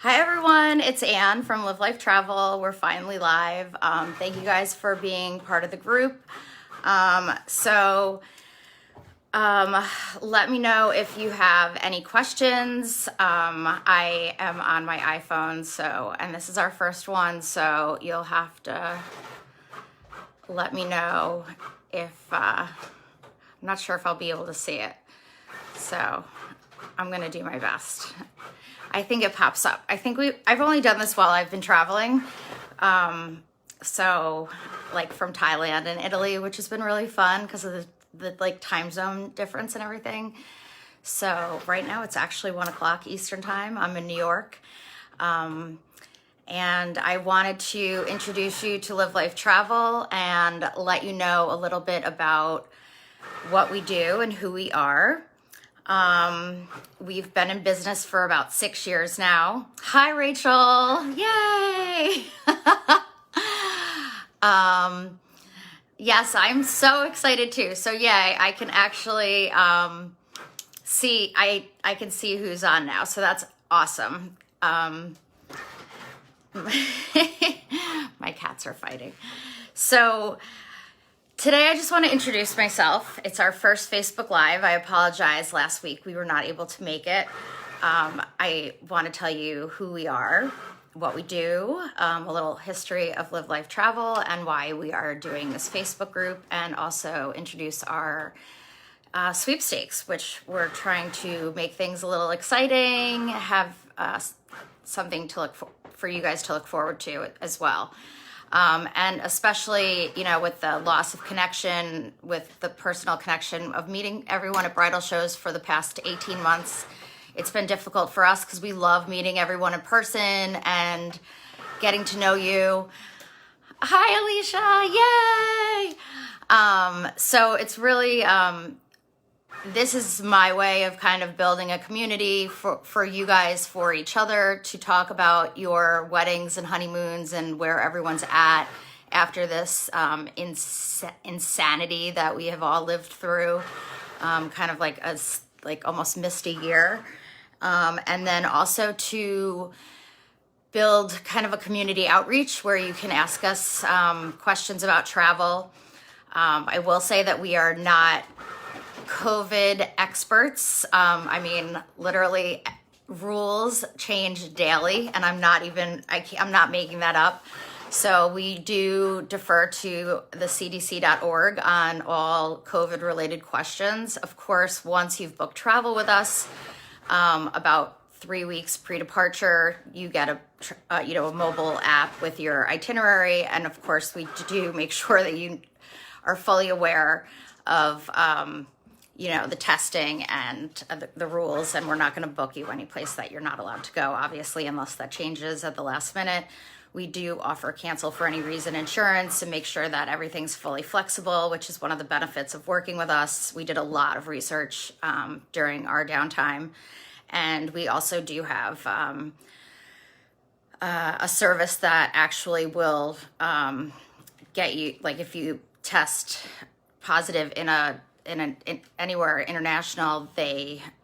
Hi everyone, it's Anne from Live Life Travel. We're finally live. Thank you guys for being part of the group. Let me know if you have any questions. I am on my iPhone, and this is our first one, so you'll have to let me know if, I'm not sure if I'll be able to see it. So I'm gonna do my best. I think it pops up. I've only done this while I've been traveling. Like from Thailand and Italy, which has been really fun because of the like time zone difference and everything. So right now it's actually 1 o'clock Eastern time. I'm in New York. And I wanted to introduce you to Live Life Travel and let you know a little bit about what we do and who we are. We've been in business for about 6 years now. Hi, Rachel. Yay. Yes, I'm so excited too. So yeah, I can actually, see, I can see who's on now. So that's awesome. My cats are fighting. So today I just want to introduce myself. It's our first Facebook Live. I apologize. Last week we were not able to make it. I want to tell you who we are, what we do, a little history of Live Life Travel and why we are doing this Facebook group, and also introduce our sweepstakes, which we're trying to make things a little exciting, have something to for you guys to look forward to as well. And especially, with the loss of connection, with the personal connection of meeting everyone at bridal shows for the past 18 months, it's been difficult for us because we love meeting everyone in person and getting to know you. Hi, Alicia, yay! So it's really, this is my way of kind of building a community for you guys, for each other, to talk about your weddings and honeymoons and where everyone's at after this insanity that we have all lived through, kind of like almost missed a year. And then also to build kind of a community outreach where you can ask us questions about travel. I will say that we are not COVID experts. Literally rules change daily, and I'm not making that up. So we do defer to the cdc.org on all COVID related questions. Of course, once you've booked travel with us, about 3 weeks pre-departure, you get a mobile app with your itinerary. And of course, we do make sure that you are fully aware of, the testing and the rules, and we're not going to book you any place that you're not allowed to go, obviously, unless that changes at the last minute. We do offer cancel for any reason insurance to make sure that everything's fully flexible, which is one of the benefits of working with us. We did a lot of research during our downtime, and we also do have a service that actually will get you, like if you test positive in anywhere international,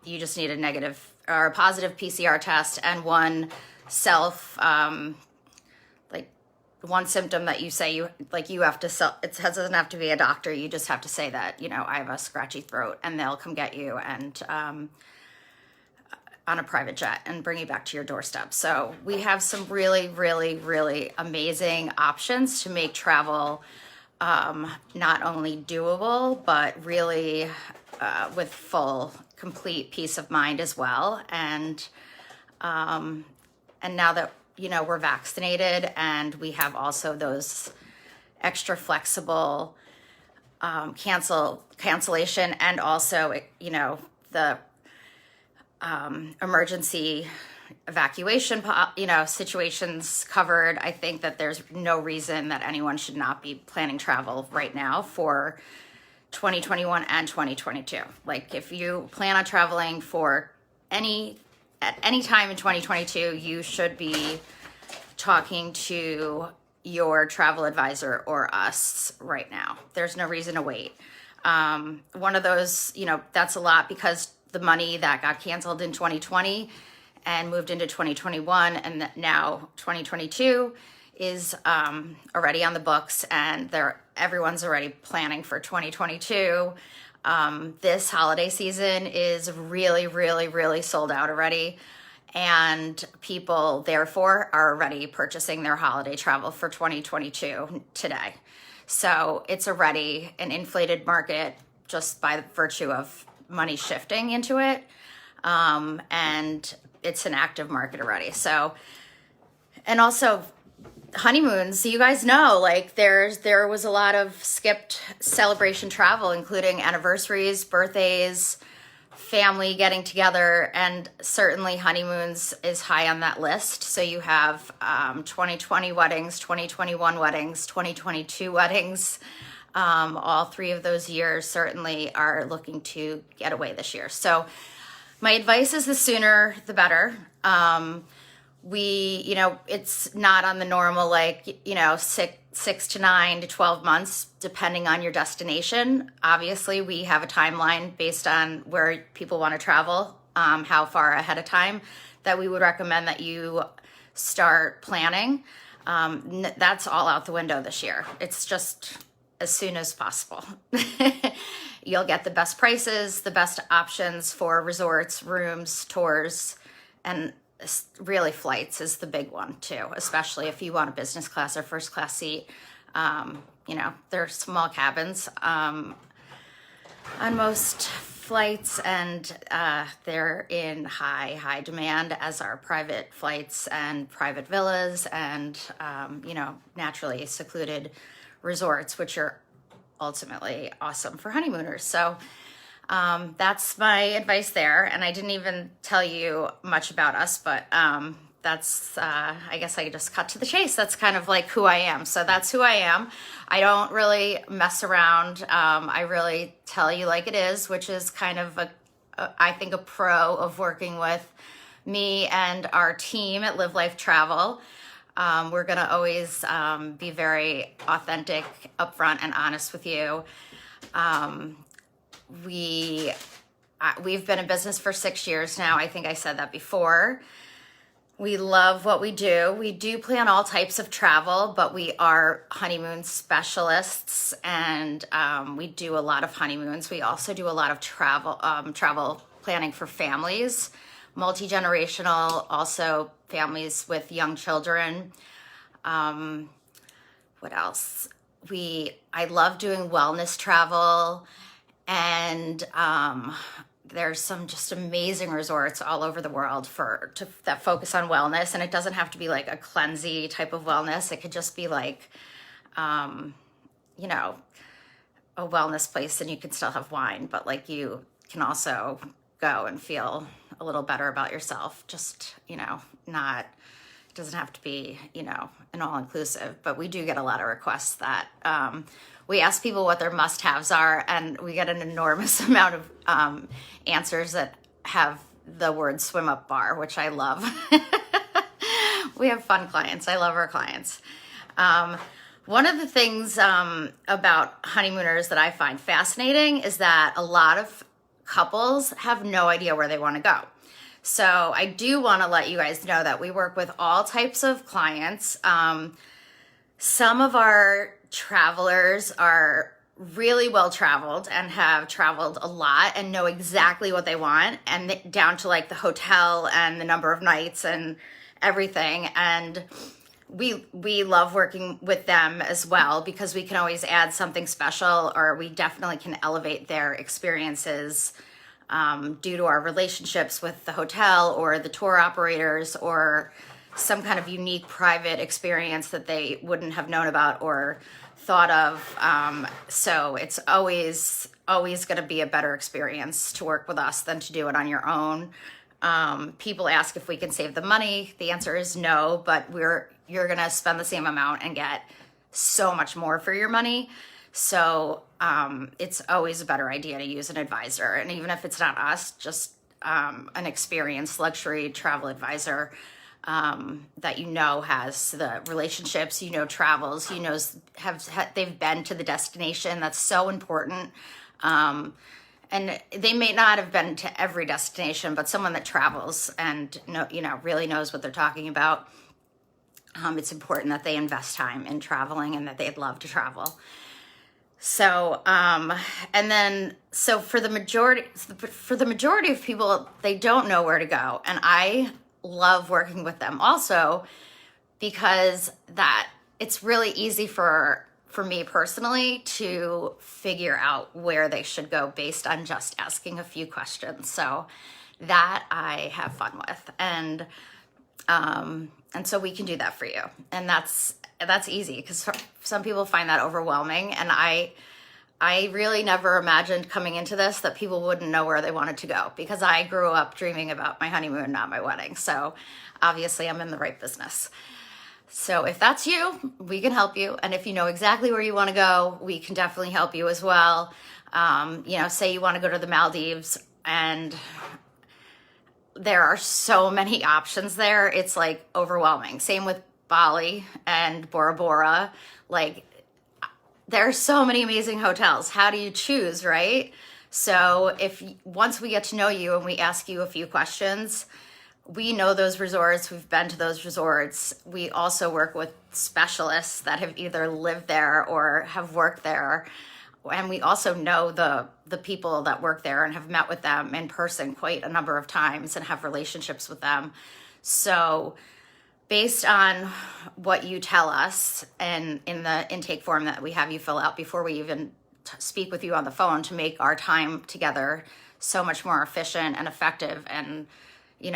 you just need a negative or a positive PCR test and one one symptom that you say you have to it doesn't have to be a doctor. You just have to say that, I have a scratchy throat, and they'll come get you and on a private jet and bring you back to your doorstep. So we have some really, really, really amazing options to make travel not only doable, but really with full, complete peace of mind as well. And now that, we're vaccinated, and we have also those extra flexible cancellation, and also, the emergency evacuation, situations covered. I think that there's no reason that anyone should not be planning travel right now for 2021 and 2022. Like, if you plan on traveling at any time in 2022, you should be talking to your travel advisor or us right now. There's no reason to wait. One of those, that's a lot, because the money that got canceled in 2020 and moved into 2021, and now 2022 is already on the books, and everyone's already planning for 2022. This holiday season is really, really, really sold out already, and people therefore are already purchasing their holiday travel for 2022 today. So it's already an inflated market just by virtue of money shifting into it, and it's an active market already. So, and also honeymoons, you guys know, like there was a lot of skipped celebration travel, including anniversaries, birthdays, family getting together, and certainly honeymoons is high on that list. So you have 2020 weddings, 2021 weddings, 2022 weddings. All three of those years certainly are looking to get away this year. So my advice is the sooner the better. It's not on the normal, like, 6 to 9 to 12 months, depending on your destination. Obviously, we have a timeline based on where people want to travel, how far ahead of time that we would recommend that you start planning. That's all out the window this year. It's just as soon as possible. You'll get the best prices, the best options for resorts, rooms, tours, and really flights is the big one too, especially if you want a business class or first class seat. They're small cabins on most flights, and they're in high demand, as are private flights and private villas and naturally secluded resorts, which are ultimately awesome for honeymooners. So that's my advice there. And I didn't even tell you much about us, but that's, I guess I just cut to the chase. That's kind of like who I am. So that's who I am. I don't really mess around. I really tell you like it is, which is kind of I think a pro of working with me and our team at Live Life Travel. We're going to always be very authentic, upfront, and honest with you. We've been in business for 6 years now. I think I said that before. We love what we do. We do plan all types of travel, but we are honeymoon specialists, and we do a lot of honeymoons. We also do a lot of travel planning for families, multi-generational, also families with young children. What else? I love doing wellness travel, and there's some just amazing resorts all over the world that focus on wellness, and it doesn't have to be like a cleansy type of wellness. It could just be like, a wellness place, and you can still have wine, but like you can also go and feel a little better about yourself. Just, it doesn't have to be, an all-inclusive, but we do get a lot of requests that we ask people what their must-haves are, and we get an enormous amount of answers that have the word swim up bar, which I love. We have fun clients. I love our clients. One of the things about honeymooners that I find fascinating is that a lot of couples have no idea where they want to go. So I do want to let you guys know that we work with all types of clients. Some of our travelers are really well traveled and have traveled a lot and know exactly what they want, and down to like the hotel and the number of nights and everything. And we love working with them as well, because we can always add something special, or we definitely can elevate their experiences due to our relationships with the hotel or the tour operators, or some kind of unique private experience that they wouldn't have known about or thought of. So it's always going to be a better experience to work with us than to do it on your own. People ask if we can save them money. The answer is no, but you're going to spend the same amount and get so much more for your money. So it's always a better idea to use an advisor. And even if it's not us, just an experienced luxury travel advisor that has the relationships, travels, they've been to the destination. That's so important. and they may not have been to every destination, but someone that travels and really knows what they're talking about. It's important that they invest time in traveling and that they'd love to travel. So, so for the majority of people, they don't know where to go. And I love working with them also because that it's really easy for me personally to figure out where they should go based on just asking a few questions. So that I have fun with. And so we can do that for you. And that's easy because some people find that overwhelming. And I really never imagined coming into this that people wouldn't know where they wanted to go, because I grew up dreaming about my honeymoon, not my wedding. So obviously I'm in the right business. So if that's you, we can help you. And if you know exactly where you want to go, we can definitely help you as well. Say you want to go to the Maldives, and there are so many options there. It's like overwhelming. Same with Bali and Bora Bora. Like, there are so many amazing hotels. How do you choose, right? So once we get to know you and we ask you a few questions, we know those resorts. We've been to those resorts. We also work with specialists that have either lived there or have worked there. And we also know the people that work there and have met with them in person quite a number of times and have relationships with them. So based on what you tell us and in the intake form that we have you fill out before we even speak with you on the phone to make our time together so much more efficient and effective, and it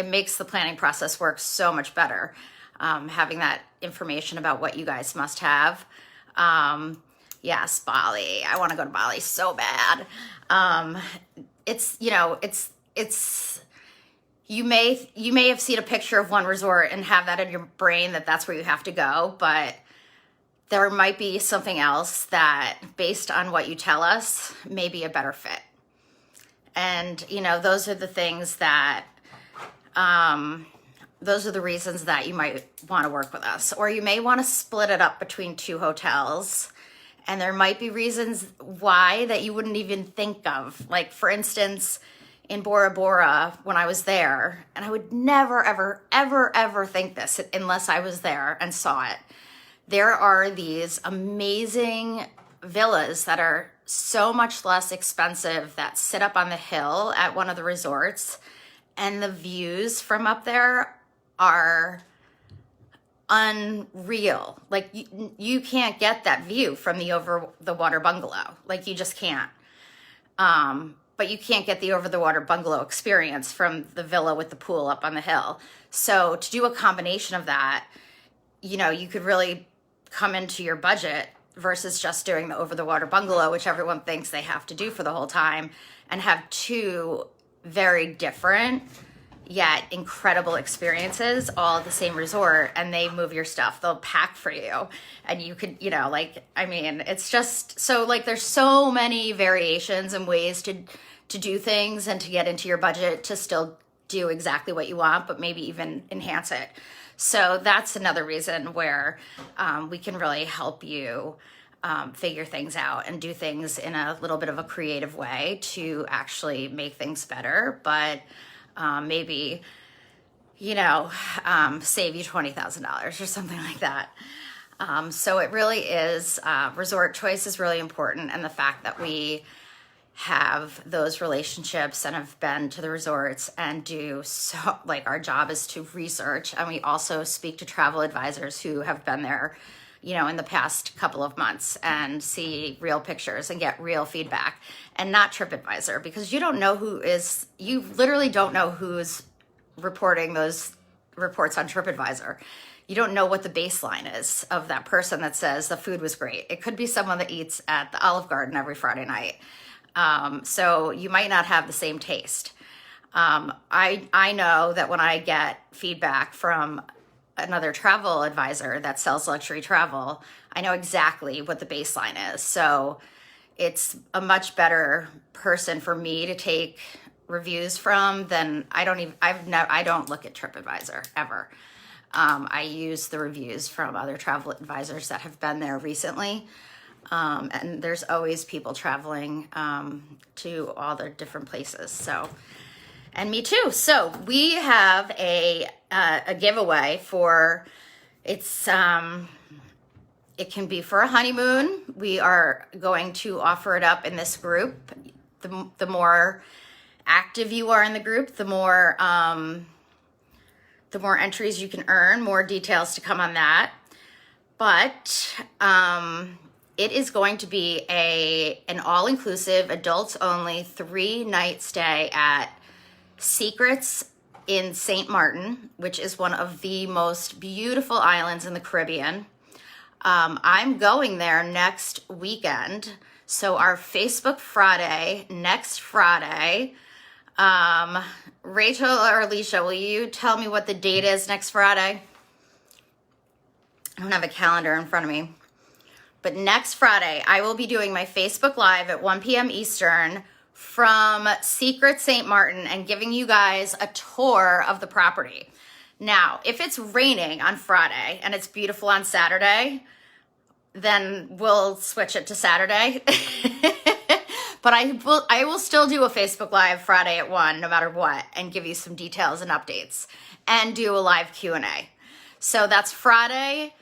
makes the planning process work so much better, having that information about what you guys must have. Yes, Bali. I want to go to Bali so bad. You may have seen a picture of one resort and have that in your brain that's where you have to go, but there might be something else that, based on what you tell us, may be a better fit. And, those are the things that, those are the reasons that you might want to work with us. Or you may want to split it up between two hotels. And there might be reasons why that you wouldn't even think of. Like, for instance, in Bora Bora, when I was there, and I would never, ever, ever, ever think this unless I was there and saw it. There are these amazing villas that are so much less expensive that sit up on the hill at one of the resorts, and the views from up there are unreal. Like, you can't get that view from the over the water bungalow. Like, you just can't. But you can't get the over the water bungalow experience from the villa with the pool up on the hill. So to do a combination of that, you could really come into your budget versus just doing the over the water bungalow, which everyone thinks they have to do for the whole time, and have two very different yet incredible experiences all at the same resort. And they move your stuff, they'll pack for you, and you could, it's just so, there's so many variations and ways to do things and to get into your budget to still do exactly what you want, but maybe even enhance it. So that's another reason where we can really help you figure things out and do things in a little bit of a creative way to actually make things better, but maybe, save you $20,000 or something like that. So it really is, resort choice is really important. And the fact that we have those relationships and have been to the resorts and do so, our job is to research. And we also speak to travel advisors who have been there, in the past couple of months, and see real pictures and get real feedback, and not TripAdvisor, because you literally don't know who's reporting those reports on TripAdvisor. You don't know what the baseline is of that person that says the food was great. It could be someone that eats at the Olive Garden every Friday night. So you might not have the same taste. I know that when I get feedback from another travel advisor that sells luxury travel, I know exactly what the baseline is. So it's a much better person for me to take reviews from than I don't look at TripAdvisor ever. I use the reviews from other travel advisors that have been there recently. And there's always people traveling to all the different places. So, and me too. So we have a giveaway for, it's it can be for a honeymoon. We are going to offer it up in this group. The more active you are in the group, the more entries you can earn. More details to come on that. But it is going to be an all-inclusive, adults-only 3-night stay at Secrets in St. Martin, which is one of the most beautiful islands in the Caribbean. I'm going there next weekend. So our Facebook Friday, next Friday, Rachel or Alicia, will you tell me what the date is next Friday? I don't have a calendar in front of me. But next Friday, I will be doing my Facebook Live at 1 p.m. Eastern from Secret St. Martin and giving you guys a tour of the property. Now, if it's raining on Friday and it's beautiful on Saturday, then we'll switch it to Saturday. But I will still do a Facebook Live Friday at 1, no matter what, and give you some details and updates and do a live Q&A. So that's Friday,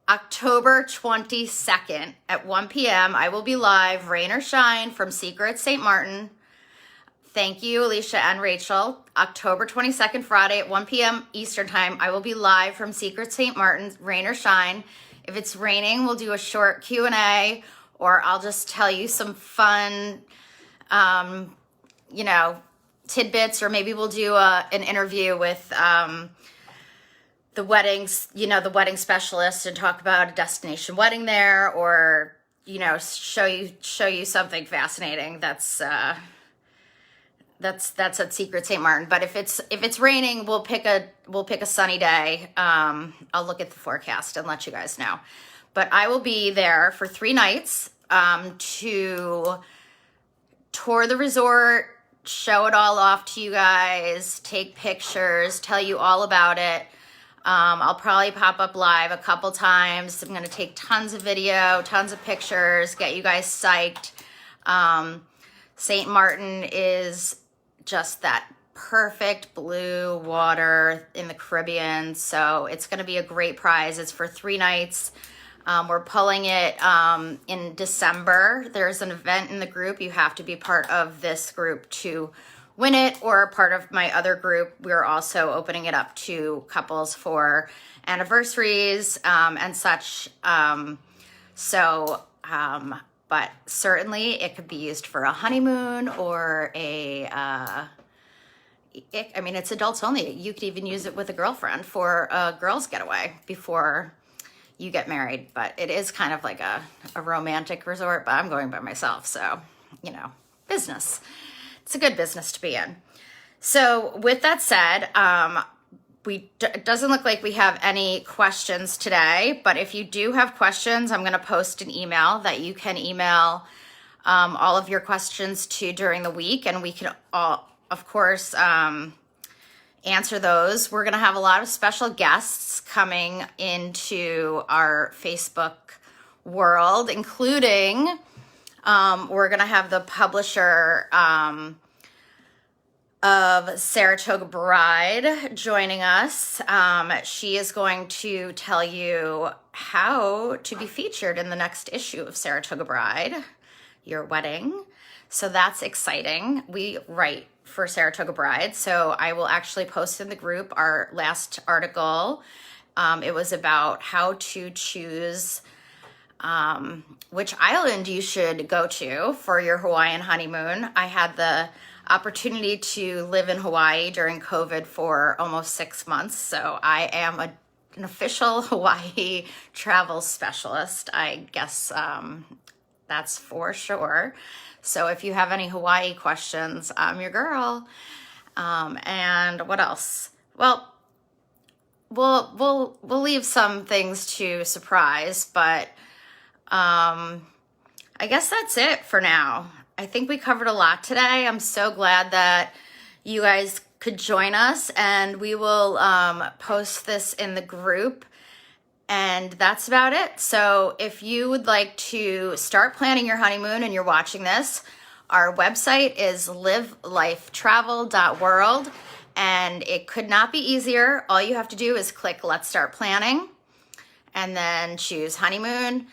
October 22nd at 1 p.m. I will be live, rain or shine, from Secret St. Martin. Thank you, Alicia and Rachel. October 22nd, Friday at 1 p.m. Eastern Time, I will be live from Secret St. Martin, rain or shine. If it's raining, we'll do a short Q&A, or I'll just tell you some fun, tidbits, or maybe we'll do an interview with the weddings, the wedding specialist, and talk about a destination wedding there, or, show you something fascinating that's at Secret St. Martin. But if it's raining, we'll pick a sunny day. I'll look at the forecast and let you guys know. But I will be there for 3 nights to tour the resort, show it all off to you guys, take pictures, tell you all about it. I'll probably pop up live a couple times. I'm going to take tons of video, tons of pictures, get you guys psyched. St. Martin is just that perfect blue water in the Caribbean. So it's going to be a great prize. It's for 3 nights. We're pulling it in December. There's an event in the group. You have to be part of this group to win it, or part of my other group. We're also opening it up to couples for anniversaries and such. But certainly it could be used for a honeymoon or it's adults only. You could even use it with a girlfriend for a girls' getaway before you get married. But it is kind of like a romantic resort, but I'm going by myself. So, business. It's a good business to be in. So with that said, it doesn't look like we have any questions today, but if you do have questions, I'm going to post an email that you can email all of your questions to during the week, and we can all, of course, answer those. We're going to have a lot of special guests coming into our Facebook world, including we're going to have the publisher of Saratoga Bride joining us. She is going to tell you how to be featured in the next issue of Saratoga Bride, your wedding. So that's exciting. We write for Saratoga Bride. So I will actually post in the group our last article. It was about how to choose which island you should go to for your Hawaiian honeymoon. I had the opportunity to live in Hawaii during COVID for almost 6 months. So I am an official Hawaii travel specialist. I guess that's for sure. So if you have any Hawaii questions, I'm your girl. And what else? Well, we'll leave some things to surprise, but I guess that's it for now. I think we covered a lot today. I'm so glad that you guys could join us, and we will post this in the group And that's about it. So if you would like to start planning your honeymoon and you're watching this, our website is livelifetravel.world, and it could not be easier. All you have to do is click Let's Start Planning and then choose honeymoon.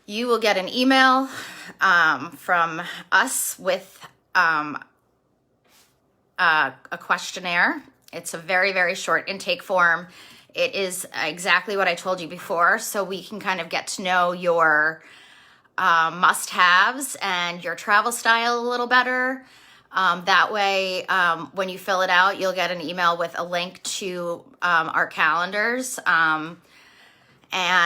You will get an email from us with a questionnaire. It's a very, very short intake form. It is exactly what I told you before, so we can kind of get to know your must-haves and your travel style a little better. That way, when you fill it out, you'll get an email with a link to our calendars, and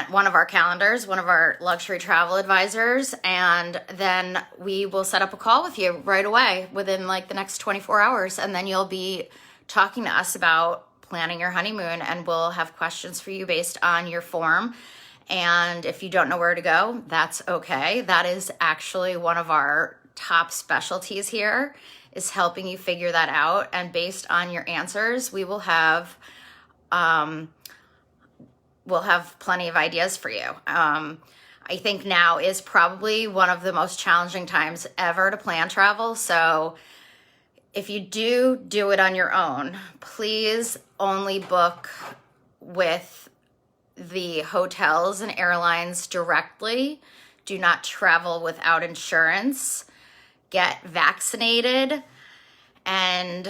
one of our luxury travel advisors, and then we will set up a call with you right away within like the next 24 hours, and then you'll be talking to us about planning your honeymoon, and we'll have questions for you based on your form. And if you don't know where to go, that's okay. That is actually one of our top specialties here, is helping you figure that out. And based on your answers, we'll have plenty of ideas for you. I think now is probably one of the most challenging times ever to plan travel. So if you do it on your own, please only book with the hotels and airlines directly. Do not travel without insurance. Get vaccinated and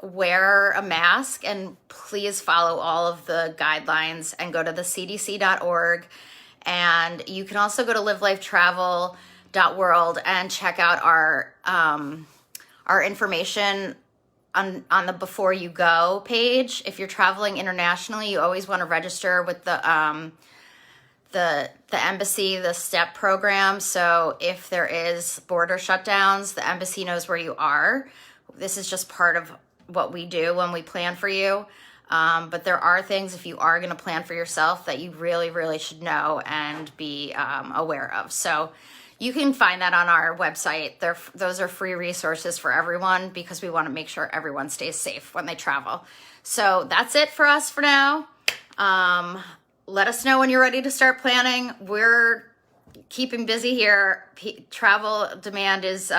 wear a mask, and please follow all of the guidelines and go to the cdc.org. And you can also go to livelifetravel.world and check out our information on the Before You Go page. If you're traveling internationally, you always want to register with the embassy, the STEP program. So if there is border shutdowns, the embassy knows where you are. This is just part of what we do when we plan for you. But there are things, if you are going to plan for yourself, that you really, really should know and be aware of. So you can find that on our website. Those are free resources for everyone, because we want to make sure everyone stays safe when they travel. So that's it for us for now. Let us know when you're ready to start planning. We're keeping busy here. Travel demand is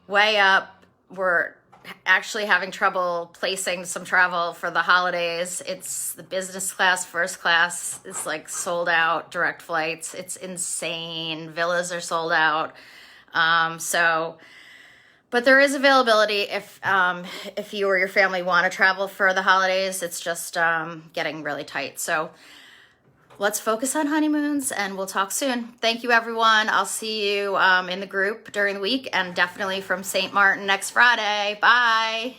way up. We're actually having trouble placing some travel for the holidays. It's the business class, first class. It's like sold out, direct flights. It's insane. Villas are sold out. But there is availability if you or your family want to travel for the holidays. It's just getting really tight. So let's focus on honeymoons, and we'll talk soon. Thank you, everyone. I'll see you in the group during the week, and definitely from St. Martin next Friday. Bye.